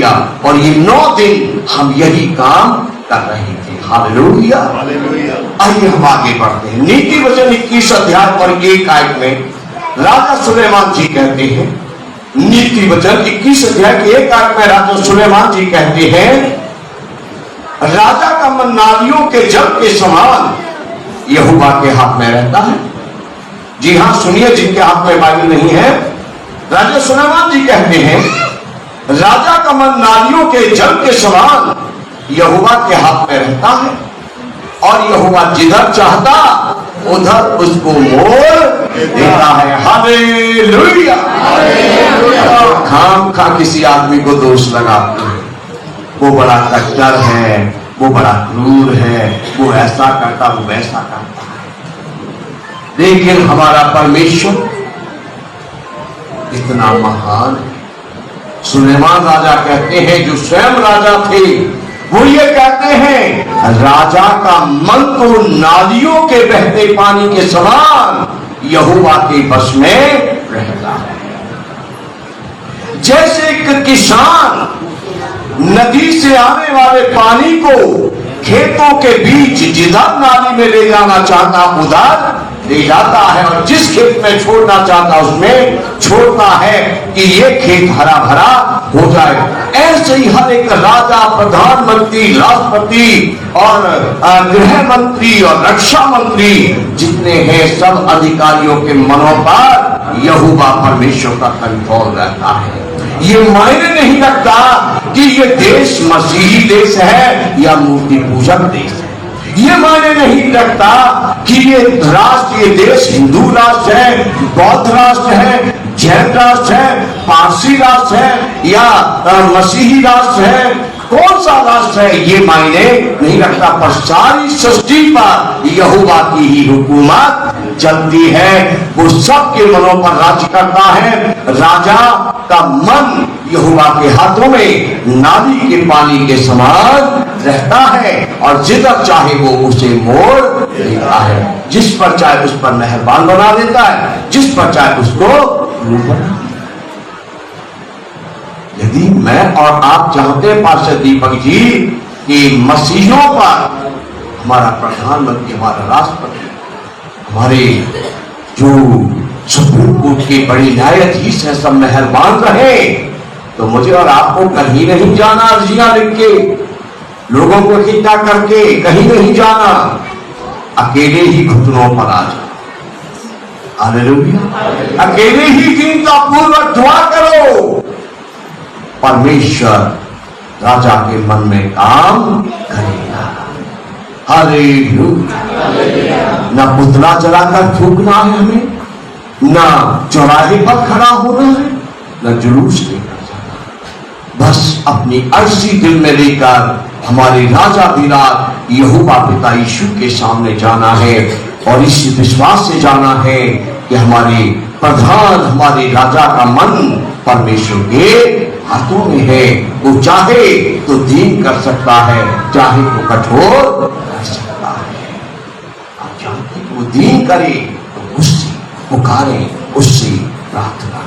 Hallelujah. और ये 9 दिन हम यही काम कर रहे थे। हालेलुया। आइए हम आगे बढ़ते हैं। नीति वचन 21 अध्याय और 1 आयत में राजा सुलेमान जी कहते हैं, नीति वचन 21 अध्याय के 1 आयत में राजा सुलेमान जी कहते हैं, राजा का मन नालियों के जल के समान यहोवा के हाथ में रहता है। जी हां, सुनिए, जिनके हाथ में बाइबल नहीं है, राजा सुलेमान जी कहते हैं, राजा का मन नालियों के जल के समान यहोवा के हाथ में रहता है, और यहोवा जिधर चाहता उधर उसको मोड़ देता है। हालेलुया। खाम खा किसी आदमी को दोष लगाते हैं, वो बड़ा कट्टर है, वो बड़ा क्रूर है, वो ऐसा करता, वो वैसा करता है। लेकिन हमारा परमेश्वर इतना महान है। सुलेमान राजा कहते हैं, जो स्वयं राजा थे, वो ये कहते हैं, राजा का मन तो नालियों के बहते पानी के समान यहोवा के बस में रहता है। जैसे एक किसान नदी से आने वाले पानी को खेतों के बीच जिधर नाली में ले जाना चाहता उधर ले जाता है, और जिस खेत में छोड़ना चाहता उसमें छोड़ता है कि ये खेत हरा भरा हो जाए। ऐसे ही हर एक राजा, प्रधानमंत्री, राष्ट्रपति और गृह मंत्री और रक्षा मंत्री जितने हैं, सब अधिकारियों के मनों पर यहोवा परमेश्वर का कंट्रोल रहता है। ये मायने नहीं रखता कि ये देश मसीही देश है या मूर्ति पूजक देश है। ये मायने नहीं रखता कि ये राष्ट्र, ये देश हिंदू राष्ट्र है, बौद्ध राष्ट्र है, जैन राष्ट्र है, पारसी राष्ट्र है या मसीही राष्ट्र है, कौन सा राष्ट्र है, ये मायने नहीं रखता। पर सारी सृष्टि पर यहोवा की ही हुकूमत चलती है। वो सबके मनों पर राज करता है। राजा का मन यहोवा के हाथों में नाली के पानी के समान रहता है, और जिधर चाहे वो उसे मोड़ देता है। जिस पर चाहे उस पर मेहरबान बना देता है, जिस पर चाहे उसको बना। यदि मैं और आप चाहते हैं पार्षद दीपक जी कि मसीहों पर हमारा प्रधानमंत्री, हमारा राष्ट्रपति, हमारे जो सुप्रीम कोर्ट के बड़े न्यायाधीश है, सब मेहरबान रहे, तो मुझे और आपको कहीं नहीं जाना अर्जियां लिख के, लोगों को इकट्ठा करके कहीं नहीं जाना, अकेले ही घुटनों पर आ जाओ। हालेलुया। अकेले ही दीनता पूर्वक दुआ करो, परमेश्वर राजा के मन में काम करेगा। हालेलुया। ना पुतला जलाकर थूकना है हमें, ना चौराहे पर खड़ा होना है, ना जुलूस लेकर जाना। बस अपनी अर्जी दिल में लेकर हमारे राजा विराट यहोवा पिता यीशु के सामने जाना है, और इस विश्वास से जाना है कि हमारे प्रधान, हमारे राजा का मन परमेश्वर के हाथों में है। वो चाहे तो दीन कर सकता है, चाहे तो कठोर कर सकता है। आप जानते, वो दीन करे तो उससे पुकारे, उससे प्रार्थना